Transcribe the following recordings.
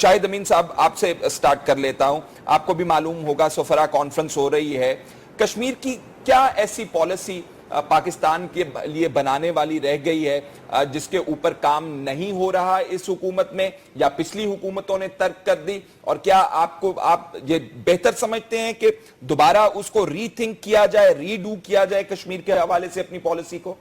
شاہد امین صاحب آپ سے سٹارٹ کر لیتا ہوں. آپ کو بھی معلوم ہوگا سفرا کانفرنس ہو رہی ہے. کشمیر کی کیا ایسی پالیسی پاکستان کے لیے بنانے والی رہ گئی ہے جس کے اوپر کام نہیں ہو رہا اس حکومت میں, یا پچھلی حکومتوں نے ترک کر دی, اور کیا آپ یہ بہتر سمجھتے ہیں کہ دوبارہ اس کو ری تھنک کیا جائے, ری ڈو کیا جائے کشمیر کے حوالے سے اپنی پالیسی کو؟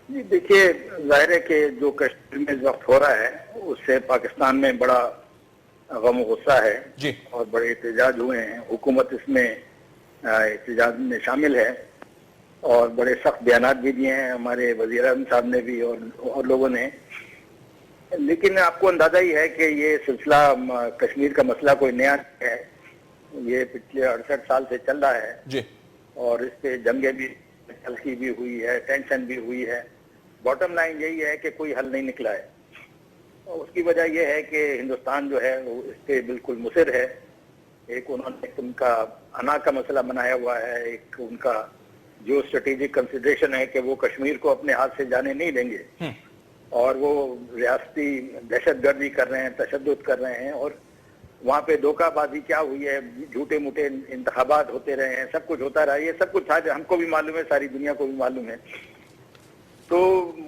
جی دیکھیے, ظاہر ہے کہ جو کشمیر میں اس وقت ہو رہا ہے اس سے پاکستان میں بڑا غم و غصہ ہے جی, اور بڑے احتجاج ہوئے ہیں. حکومت اس میں احتجاج میں شامل ہے اور بڑے سخت بیانات بھی دیے ہیں ہمارے وزیر اعظم صاحب نے بھی اور لوگوں نے. لیکن آپ کو اندازہ ہی ہے کہ یہ سلسلہ کشمیر کا مسئلہ کوئی نیا نہیں ہے. یہ پچھلے 68 سال سے چل رہا ہے جی, اور اس پہ جنگیں بھی, تلخی بھی ہوئی ہے, ٹینشن بھی ہوئی ہے. باٹم لائن یہی ہے کہ کوئی حل نہیں نکلا ہے. اور اس کی وجہ یہ ہے کہ ہندوستان جو ہے وہ اس پہ بالکل مصر ہے. ایک انہوں نے ان کا انا کا مسئلہ بنایا ہوا ہے, ایک ان کا جو اسٹریٹجک کنسیڈریشن ہے کہ وہ کشمیر کو اپنے ہاتھ سے جانے نہیں دیں گے, اور وہ ریاستی دہشت گردی کر رہے ہیں, تشدد کر رہے ہیں, اور وہاں پہ دھوکہ بازی کیا ہوئی ہے, جھوٹے موٹے انتخابات ہوتے رہے ہیں, سب کچھ ہوتا رہا. یہ سب کچھ آج ہم کو بھی معلوم ہے, ساری دنیا کو بھی معلوم ہے. تو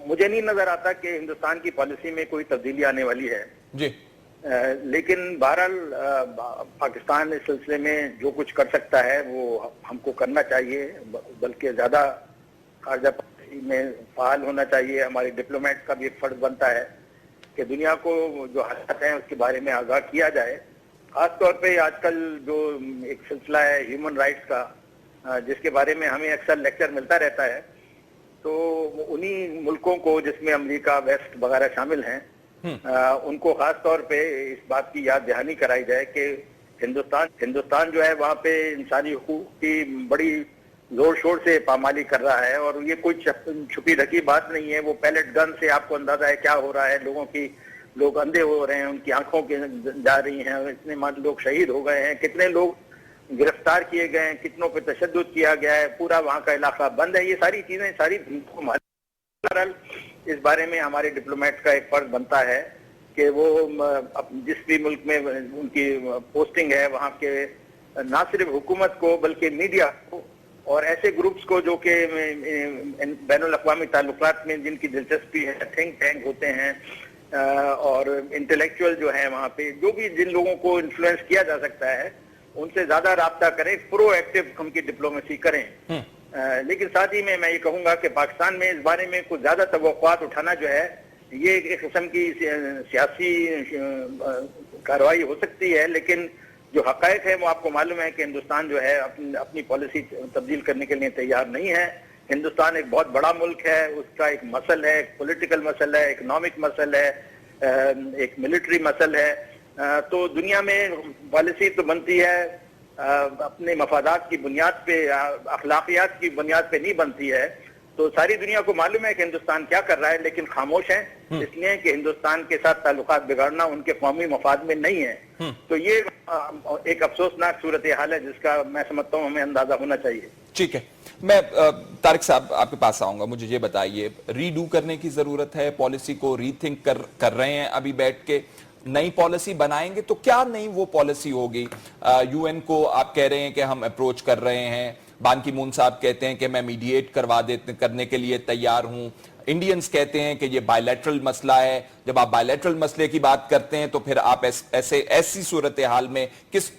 مجھے نہیں نظر آتا کہ ہندوستان کی پالیسی میں کوئی تبدیلی آنے والی ہے. جی, لیکن بہرحال پاکستان اس سلسلے میں جو کچھ کر سکتا ہے وہ ہم کو کرنا چاہیے, بلکہ زیادہ خارجہ پالیسی میں فعال ہونا چاہیے. ہمارے ڈپلومیٹ کا بھی ایک فرض بنتا ہے کہ دنیا کو جو حالات ہیں اس کے بارے میں آگاہ کیا جائے. خاص طور پہ آج کل جو ایک سلسلہ ہے ہیومن رائٹس کا, جس کے بارے میں ہمیں اکثر لیکچر ملتا رہتا ہے, تو انہی ملکوں کو جس میں امریکہ, ویسٹ وغیرہ شامل ہیں, ان کو خاص طور پہ اس بات کی یاد دہانی کرائی جائے کہ ہندوستان جو ہے وہاں پہ انسانی حقوق کی بڑی زور شور سے پامالی کر رہا ہے, اور یہ کوئی چھپی ڈھکی بات نہیں ہے. وہ پیلٹ گن سے آپ کو اندازہ ہے کیا ہو رہا ہے. لوگ اندھے ہو رہے ہیں, ان کی آنکھوں کے جا رہی ہیں, اتنے لوگ شہید ہو گئے ہیں, کتنے لوگ گرفتار کیے گئے ہیں, کتنوں پہ تشدد کیا گیا ہے, پورا وہاں کا علاقہ بند ہے. یہ ساری چیزیں ساری اس بارے میں ہمارے ڈپلومیٹ کا ایک فرض بنتا ہے کہ وہ جس بھی ملک میں ان کی پوسٹنگ ہے وہاں کے نہ صرف حکومت کو بلکہ میڈیا کو اور ایسے گروپس کو جو کہ بین الاقوامی تعلقات میں جن کی دلچسپی ہے, تھنک ٹینک ہوتے ہیں اور انٹلیکچوئل جو ہیں وہاں پہ, جو بھی جن لوگوں کو انفلوئنس کیا جا سکتا ہے ان سے زیادہ رابطہ کریں, پرو ایکٹیو ہم کی ڈپلومیسی کریں. لیکن ساتھ ہی میں یہ کہوں گا کہ پاکستان میں اس بارے میں کچھ زیادہ توقعات اٹھانا جو ہے یہ ایک قسم کی سیاسی کارروائی ہو سکتی ہے. لیکن جو حقائق ہے وہ آپ کو معلوم ہے کہ ہندوستان جو ہے اپنی پالیسی تبدیل کرنے کے لیے تیار نہیں ہے. ہندوستان ایک بہت بڑا ملک ہے, اس کا ایک مسل ہے, ایک پولیٹیکل مسل ہے, اکنامک مسل ہے, ایک ملٹری مسل ہے. تو دنیا میں پالیسی تو بنتی ہے اپنے مفادات کی بنیاد پہ, اخلاقیات کی بنیاد پہ نہیں بنتی ہے. تو ساری دنیا کو معلوم ہے کہ ہندوستان کیا کر رہا ہے, لیکن خاموش ہیں اس لیے کہ ہندوستان کے ساتھ تعلقات بگاڑنا ان کے قومی مفاد میں نہیں ہے. تو یہ ایک افسوسناک صورتحال ہے جس کا میں سمجھتا ہوں ہمیں اندازہ ہونا چاہیے. ٹھیک ہے, میں طارق صاحب آپ کے پاس آؤں گا. مجھے یہ بتائیے, ری ڈو کرنے کی ضرورت ہے, پالیسی کو ری تھنک کر رہے ہیں ابھی بیٹھ کے, نئی پالیسی بنائیں گے تو کیا نئی وہ پالیسی ہوگی؟ یو این کو آپ کہہ رہے ہیں کہ ہم اپروچ کر رہے ہیں, بان کی مون صاحب کہتے ہیں کہ میں میڈیٹ کرنے کے لیے تیار ہوں, انڈینز کہتے ہیں کہ یہ بائیلیٹرل مسئلہ ہے. جب آپ بائیلیٹرل مسئلے کی بات کرتے ہیں تو پھر آپ ایسی صورتحال میں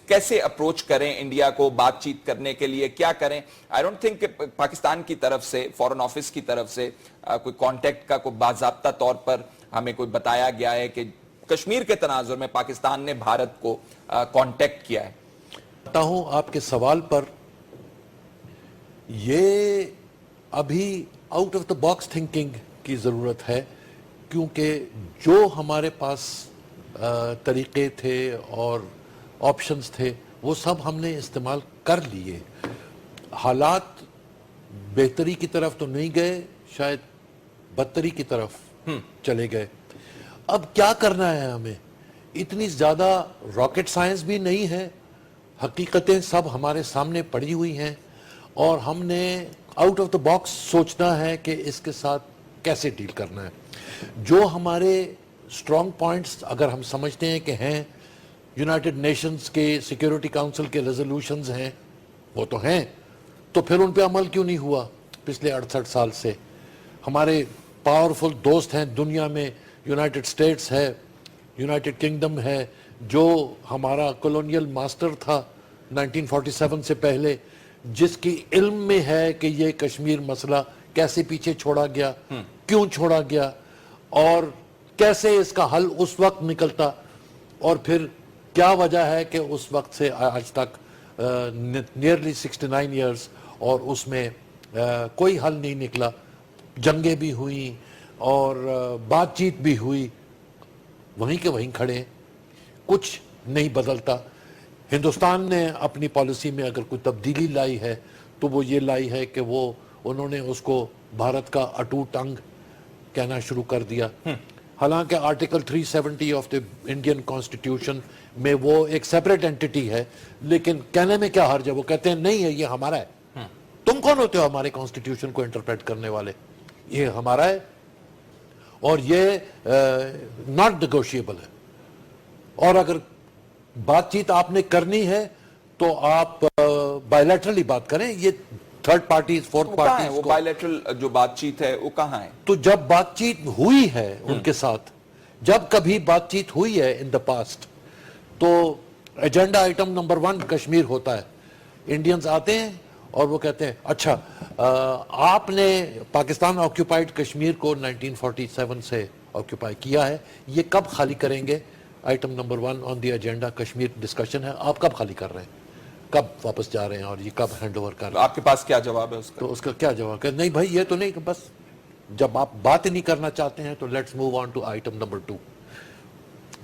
کیسے اپروچ کریں انڈیا کو بات چیت کرنے کے لیے, کیا کریں؟ آئی ڈونٹ تھنک کہ پاکستان کی طرف سے, فورن آفس کی طرف سے کوئی کانٹیکٹ کا کوئی باضابطہ طور پر ہمیں کوئی بتایا گیا ہے کہ کشمیر کے تناظر میں پاکستان نے بھارت کو کانٹیکٹ کیا ہے. بتا ہوں آپ کے سوال پر, یہ ابھی out of the box thinking کی ضرورت ہے, کیونکہ جو ہمارے پاس طریقے تھے اور آپشنز تھے وہ سب ہم نے استعمال کر لیے. حالات بہتری کی طرف تو نہیں گئے, شاید بدتری کی طرف چلے گئے. اب کیا کرنا ہے ہمیں؟ اتنی زیادہ راکٹ سائنس بھی نہیں ہے, حقیقتیں سب ہمارے سامنے پڑی ہوئی ہیں, اور ہم نے آؤٹ آف دا باکس سوچنا ہے کہ اس کے ساتھ کیسے ڈیل کرنا ہے. جو ہمارے स्ट्रॉन्ग पॉइंट्स अगर हम समझते हैं कि हैं, यूनाइटेड नेशंस के सिक्योरिटी काउंसिल के रेजोल्यूशंस हैं, वो तो हैं, तो फिर उन पे अमल क्यों नहीं हुआ पिछले 68 साल से? हमारे पावरफुल दोस्त हैं दुनिया में, यूनाइटेड स्टेट्स है, यूनाइटेड किंगडम है, जो हमारा कॉलोनियल मास्टर था 1947 से पहले, जिसकी इल्म में है कि ये कश्मीर मसला कैसे पीछे छोड़ा गया, क्यों छोड़ा गया, और कैसे इसका हल उस वक्त निकलता, और फिर क्या वजह है कि उस वक्त से आज तक नियरली 69 ईयर्स और उसमें कोई हल नहीं निकला। जंगें भी हुई और बातचीत भी हुई, वहीं के वहीं खड़े, कुछ नहीं बदलता। हिंदुस्तान ने अपनी पॉलिसी में अगर कोई तब्दीली लाई है तो वो ये लाई है कि वो उन्होंने उसको भारत का अटूट अंग कहना शुरू कर दिया। हालांकि article 370 of the Indian constitution में वो एक सेपरेट एंटिटी है, लेकिन कहने में क्या हर्ज है? वो कहते हैं नहीं है, ये हमारा है। तुम कौन होते हो हमारे कॉन्स्टिट्यूशन को इंटरप्रेट करने वाले? ये हमारा है और ये नॉट नेगोशिएबल है। और अगर बातचीत आपने करनी है तो आप बायलैटरली बात करें। ये थर्ड पार्टीज, फोर्थ पार्टीज, वो बायलैटरल जो बातचीत है वो कहाँ है? तो जब बातचीत हुई है उनके साथ, जब कभी बातचीत हुई है इन द पास्ट, तो एजेंडा आइटम नंबर 1 कश्मीर होता है। इंडियंस आते हैं और वो कहते हैं अच्छा आपने पाकिस्तान ऑक्यूपाइड कश्मीर को 1947 से ऑक्यूपाई किया है, ये कब खाली करेंगे? Item number 1 on the agenda Kashmir discussion है, आप कब खाली कर रहे हैं, कब वापस जा रहे हैं और ये कब हैंड ओवर कर रहे हैं? आपके पास क्या जवाब है उसका? तो उसका क्या जवाब है? नहीं भाई ये तो नहीं, बस जब आप बात ही नहीं करना चाहते हैं तो let's move on to item number 2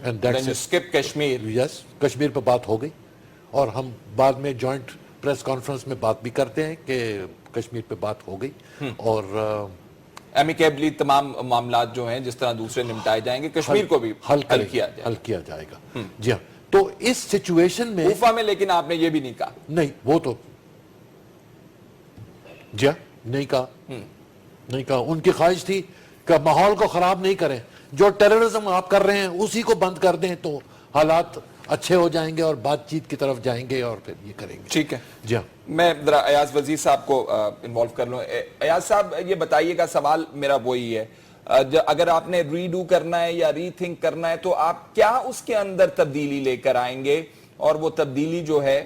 and that's it. Skip Kashmir. Yes, Kashmir पे बात हो गई और हम बाद में जॉइंट प्रेस कॉन्फ्रेंस में बात भी करते हैं कि कश्मीर पे बात हो गई और एमिकेबली तमाम मामलात जो हैं जिस तरह दूसरे निपटाए जाएंगे, कश्मीर को भी हल किया जाएगा। जी हाँ, तो इस सिचुएशन में उफा में, लेकिन आपने ये भी नहीं कहा। नहीं, वो तो जी हाँ, नहीं कहा। उनकी ख्वाहिश थी कि माहौल को खराब नहीं करें, जो टेररिज्म आप कर रहे हैं उसी को बंद कर दें तो हालात अच्छे हो जाएंगे और बातचीत की तरफ जाएंगे और फिर ये करेंगे। ठीक है जी हाँ। मैं जरा अयाज वजीर साहब को इन्वॉल्व कर लूं। अयाज साहब, ये बताइएगा, सवाल मेरा वही है, अगर आपने रीडू करना है या रीथिंक करना है तो आप क्या उसके अंदर तब्दीली लेकर आएंगे और वो तब्दीली जो है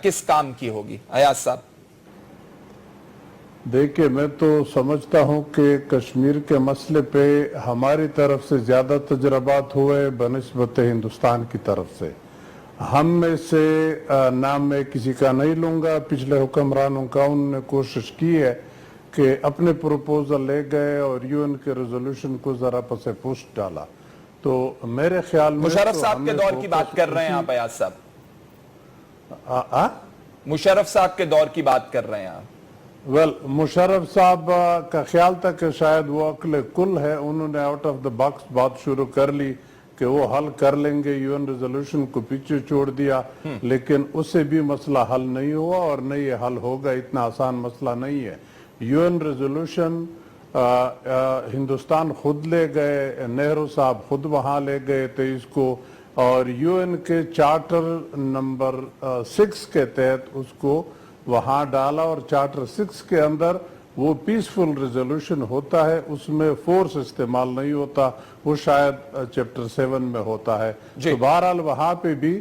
किस काम की होगी? अयाज साहब। देखिए, मैं तो समझता हूं कि कश्मीर के मसले पे हमारी तरफ से ज्यादा तजर्बात हुए बनिस्बत हिंदुस्तान की तरफ से। हम में से नाम मैं किसी का नहीं लूंगा, पिछले हुक्मरानों का उन्होंने कोशिश की है कि अपने प्रपोजल ले गए और यूएन के रेजोल्यूशन को जरा पसे पुष्ट डाला। तो मेरे ख्याल में मुशर्रफ साहब के दौर की बात कर रहे हैं आप अयाज साहब? मुशर्रफ साहब के दौर की बात कर रहे हैं आप? वेल, मुशर्रफ साहब का ख्याल था कि शायद वो अक्ल कुल है, उन्होंने आउट ऑफ द बॉक्स बात शुरू कर ली कि वो हल कर लेंगे, यूएन रेजोल्यूशन को पीछे छोड़ दिया, लेकिन उससे भी मसला हल नहीं हुआ और नहीं ये हल होगा। इतना आसान मसला नहीं है। यूएन रेजोल्यूशन हिंदुस्तान खुद ले गए, नेहरू साहब खुद वहां ले गए थे इसको, और यूएन के चार्टर नंबर 6 के तहत उसको वहां डाला और चार्टर 6 के अंदर वो पीसफुल रेजोल्यूशन होता है, उसमें फोर्स इस्तेमाल नहीं होता, वो शायद चैप्टर 7 में होता है। तो बहरहाल वहां पे भी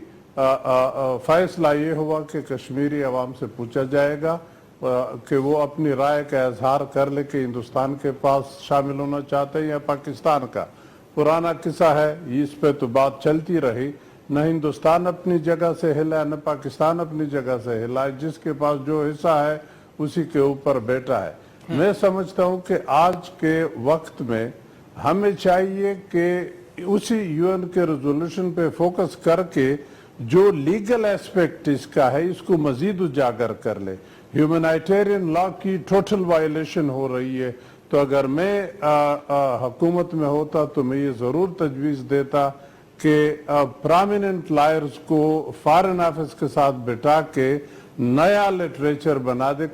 फैसला ये हुआ कि कश्मीरी अवाम से पूछा जाएगा कि वो अपनी राय का इजहार कर ले कि हिंदुस्तान के पास शामिल होना चाहते हैं या पाकिस्तान का। पुराना किस्सा है, इस पे तो बात चलती रही, न हिंदुस्तान अपनी जगह से हिला न पाकिस्तान अपनी जगह से हिला, जिसके पास जो हिस्सा है उसी के ऊपर बैठा है। मैं समझता हूं कि आज के वक्त में हमें चाहिए कि उसी यूएन के रेजोल्यूशन पे फोकस करके जो लीगल एस्पेक्ट इसका है इसको मजीद उजागर कर ले। ह्यूमैनिटेरियन लॉ की टोटल वायलेशन हो रही है, तो अगर मैं हुकूमत में होता तो मैं ये जरूर तजवीज देता कि प्रोमिनेंट लॉयर्स को फॉरेन ऑफिस के साथ बिठा के नया लिटरेचर बना दे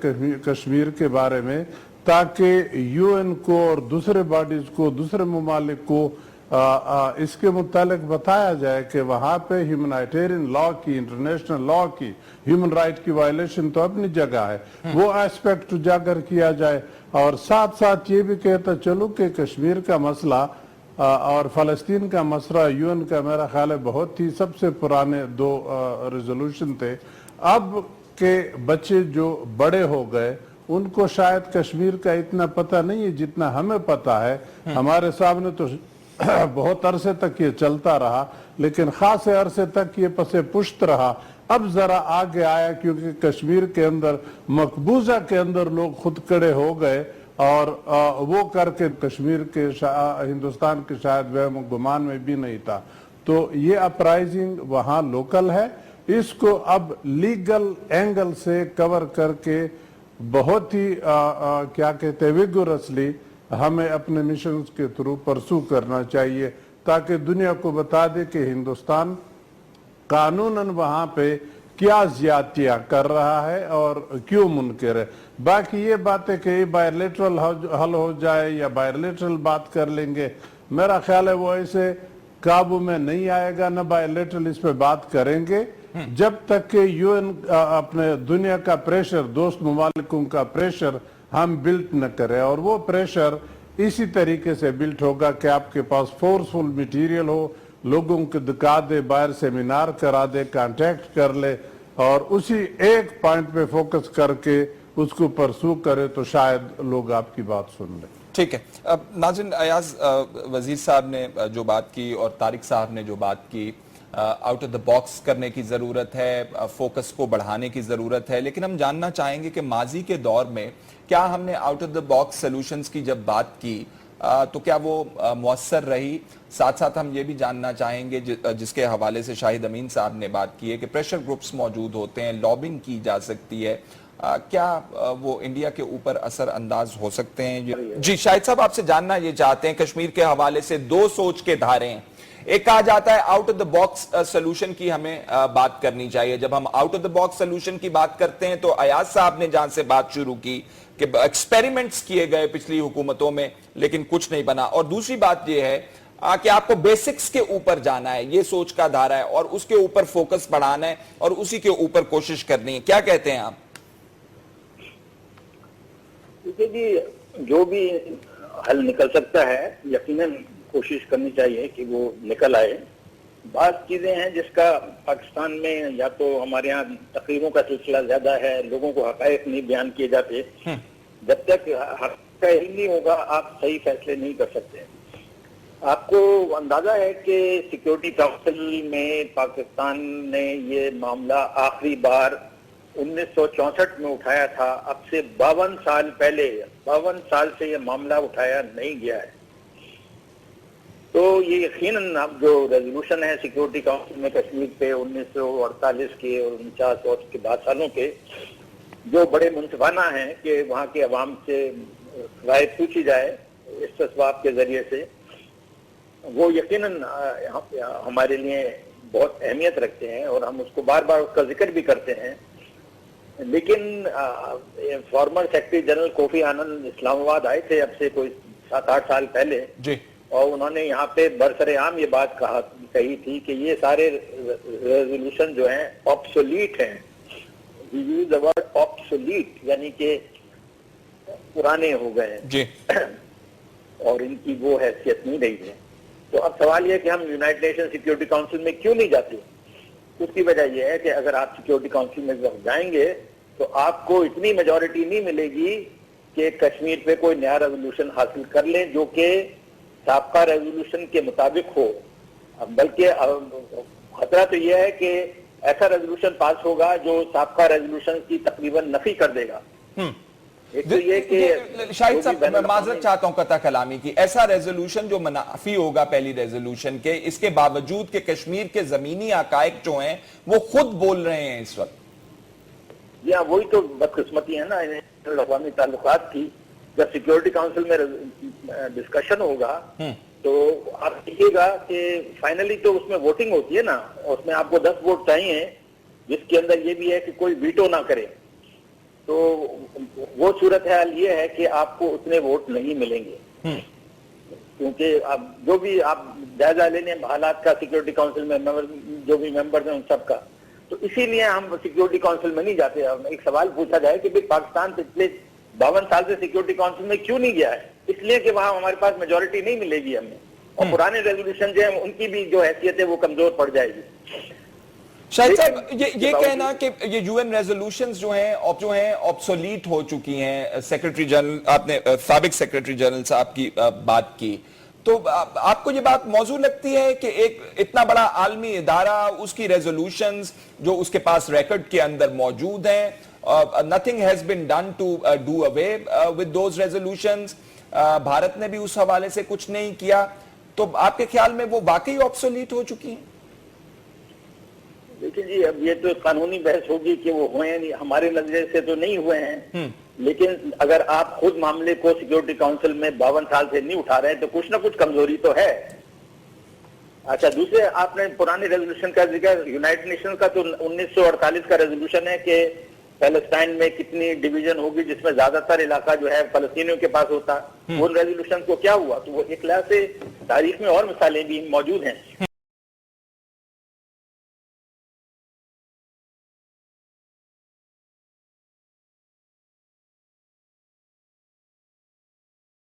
कश्मीर के बारे में, ताकि यूएन को और दूसरे बॉडीज को, दूसरे ममालिक को इसके मुतालिक बताया जाए कि वहाँ पे ह्यूमैनिटेरियन लॉ की, इंटरनेशनल लॉ की, ह्यूमन राइट की वायलेशन तो अपनी जगह है, वो एस्पेक्ट उजागर किया जाए। और साथ साथ ये भी कहता चलूं कि कश्मीर का मसला और फ़लस्तीन का मसला यूएन का मेरा ख्याल है बहुत ही सबसे पुराने दो रेजोल्यूशन थे। अब के बच्चे जो बड़े हो गए उनको शायद कश्मीर का इतना पता नहीं है जितना हमें पता है। हमारे सामने तो बहुत अरसे तक ये चलता रहा, लेकिन खासे अरसे तक ये पसे पुश्त रहा। अब जरा आगे आया क्योंकि कश्मीर के अंदर मकबूजा के अंदर लोग खुद खड़े हो गए और वो करके कश्मीर के हिंदुस्तान के शायद वहम गुमान में भी नहीं था। तो ये अपराइजिंग वहाँ लोकल है, इसको अब लीगल एंगल से कवर करके बहुत ही क्या कहते हैं विगोरसली हमें अपने मिशन के थ्रू परसू करना चाहिए, ताकि दुनिया को बता दे कि हिंदुस्तान कानूनन वहाँ पे क्या ज्यादतियां कर रहा है और क्यों मुनकर है। बाकी ये बातें कि बायलैटरल हल हो जाए या बायलैटरल बात कर लेंगे, मेरा ख्याल है वो ऐसे काबू में नहीं आएगा, न बायलैटरल इस पे बात करेंगे जब तक कि यूएन अपने दुनिया का प्रेशर, दोस्त ममालिकों का प्रेशर हम बिल्ट न करें। और वो प्रेशर इसी तरीके से बिल्ट होगा कि आपके पास फोर्सफुल मटेरियल हो, लोगों को दिखा दे, बाहर सेमिनार करा दे, कांटेक्ट कर ले और उसी एक पॉइंट पे फोकस करके उसको परसू करे तो शायद लोग आपकी बात सुन ले। ठीक है। अब नाज़रीन, अयाज वजीर साहब ने जो बात की और तारिक साहब ने जो बात की, आउट ऑफ द बॉक्स करने की ज़रूरत है, फोकस को बढ़ाने की ज़रूरत है, लेकिन हम जानना चाहेंगे कि माजी के दौर में क्या हमने out of the box solutions की जब बात की तो क्या वो मुअस्सर रही। साथ साथ हम ये भी जानना चाहेंगे जिसके हवाले से शाहिद अमीन साहब ने बात की है कि प्रेशर ग्रुप्स मौजूद होते हैं, लॉबिंग की जा सकती है, क्या वो इंडिया के ऊपर असर अंदाज हो सकते हैं। जी शाहिद साहब, आपसे जानना ये चाहते हैं, कश्मीर के हवाले से दो सोच के धारे हैं। एक कहा जाता है out of the box solution की हमें बात करनी चाहिए। जब हम out of the box solution की बात करते हैं तो अयाज साहब ने जहां से बात शुरू की कि एक्सपेरिमेंट्स किए गए पिछली हुकूमतों में लेकिन कुछ नहीं बना, और दूसरी बात यह है कि आपको बेसिक्स के ऊपर जाना है, ये सोच का धारा है और उसके ऊपर फोकस बढ़ाना है और उसी के ऊपर कोशिश करनी है। क्या कहते हैं आप? देखिए जी, जो भी हल निकल सकता है यकीनन कोशिश करनी चाहिए कि वो निकल आए। बात चीजें हैं जिसका पाकिस्तान में या तो हमारे यहाँ तकरीरों का सिलसिला ज्यादा है, लोगों को हकायक नहीं बयान किए जाते। जब तक हकायक ही नहीं होगा आप सही फैसले नहीं कर सकते। आपको अंदाजा है कि सिक्योरिटी काउंसिल में पाकिस्तान ने ये मामला आखिरी बार 1964 में उठाया था। अब से 52 साल पहले, 52 साल से ये मामला उठाया नहीं गया है। तो ये यकीनन अब जो रेजोल्यूशन है सिक्योरिटी काउंसिल में कश्मीर पे 1948 के और 49 और के बाद सालों के, जो बड़े मुनसिफाना हैं कि वहाँ के अवाम से राय पूछी जाए इस्तिस्वाब के जरिए से, वो यकीनन हमारे लिए बहुत अहमियत रखते हैं और हम उसको बार बार उसका जिक्र भी करते हैं। लेकिन फॉर्मर सेक्रेटरी जनरल कोफी आनंद इस्लामाबाद आए थे अब से कोई 7-8 साल पहले जी, और उन्होंने यहाँ पे बरसरेआम ये बात कही थी कि ये सारे रेजोल्यूशन जो हैं ऑब्सोलीट हैं। We use the word obsolete, यानी कि पुराने हो गए हैं जी और इनकी वो हैसियत नहीं रही है। तो अब सवाल यह कि हम यूनाइटेड नेशन सिक्योरिटी काउंसिल में क्यों नहीं जाते। उसकी वजह यह है कि अगर आप सिक्योरिटी काउंसिल में जब जाएंगे तो आपको इतनी मेजॉरिटी नहीं मिलेगी कि कश्मीर पे कोई नया रेजोल्यूशन हासिल कर लें जो कि साबका रेजोल्यूशन के मुताबिक हो। बल्कि खतरा तो यह है कि ऐसा रेजोल्यूशन पास होगा जो साबका रेजोल्यूशन की तकरीबन नफी कर देगा। एक तो ये कि शाहिद साहब, मैं माजरत चाहता हूं कता कलामी की, ऐसा रेजोल्यूशन जो मुनाफी होगा पहली रेजोल्यूशन के, इसके बावजूद कि कश्मीर के जमीनी हकायक जो हैं वो खुद बोल रहे हैं इस वक्त। या वही तो बदकिस्मती है ना अवामी ताल्लुकात की। जब सिक्योरिटी काउंसिल में डिस्कशन होगा तो आप देखिएगा कि फाइनली तो उसमें वोटिंग होती है ना, उसमें आपको 10 वोट चाहिए, जिसके अंदर ये भी है कि कोई वीटो ना करे। तो वो सूरत हाल ये है कि आपको उतने वोट नहीं मिलेंगे। کیونکہ اب جو بھی آپ جائزہ لینے حالات کا سیکیورٹی کاؤنسل میں جو بھی ممبرز ہیں ان سب کا، تو اسی لیے ہم سیکیورٹی کاؤنسل میں نہیں جاتے. ایک سوال پوچھا جائے کہ پاکستان پچھلے 52 سال سے سیکیورٹی کاؤنسل میں کیوں نہیں گیا ہے؟ اس لیے کہ وہاں ہمارے پاس میجورٹی نہیں ملے گی ہمیں، اور پرانے ریزولوشن جو ہیں ان کی بھی جو حیثیت ہے وہ کمزور پڑ جائے گی. شاہد صاحب یہ کہنا کہ یہ یو این ریزولوشنز جو ہیں آبسولیٹ ہو چکی ہیں، سیکرٹری جنرل آپ نے سابق سیکرٹری جنرل صاحب کی بات کی، تو آپ کو یہ بات موزوں لگتی ہے کہ ایک اتنا بڑا عالمی ادارہ اس کی ریزولوشنز جو اس کے پاس ریکارڈ کے اندر موجود ہیں، nothing has been done to do away with those resolutions، Bharat نے بھی اس حوالے سے کچھ نہیں کیا، تو آپ کے خیال میں وہ واقعی آبسولیٹ ہو چکی ہیں؟ دیکھیں جی، اب یہ تو قانونی بحث ہوگی کہ وہ ہوئے ہیں نہیں، ہمارے نظریے سے تو نہیں ہوئے ہیں، لیکن اگر آپ خود معاملے کو سیکیورٹی کاؤنسل میں 52 سال سے نہیں اٹھا رہے ہیں تو کچھ نہ کچھ کمزوری تو ہے. اچھا، دوسرے آپ نے پرانے ریزولوشن کا ذکر، یونائٹڈ نیشن کا تو 1948 کا ریزولوشن ہے کہ فلسطین میں کتنی ڈویژن ہوگی جس میں زیادہ تر علاقہ جو ہے فلسطینیوں کے پاس ہوتا. ان ریزولوشن کو کیا ہوا؟ تو وہ ایک لحاظ سے تاریخ میں اور مثالیں بھی موجود ہیں.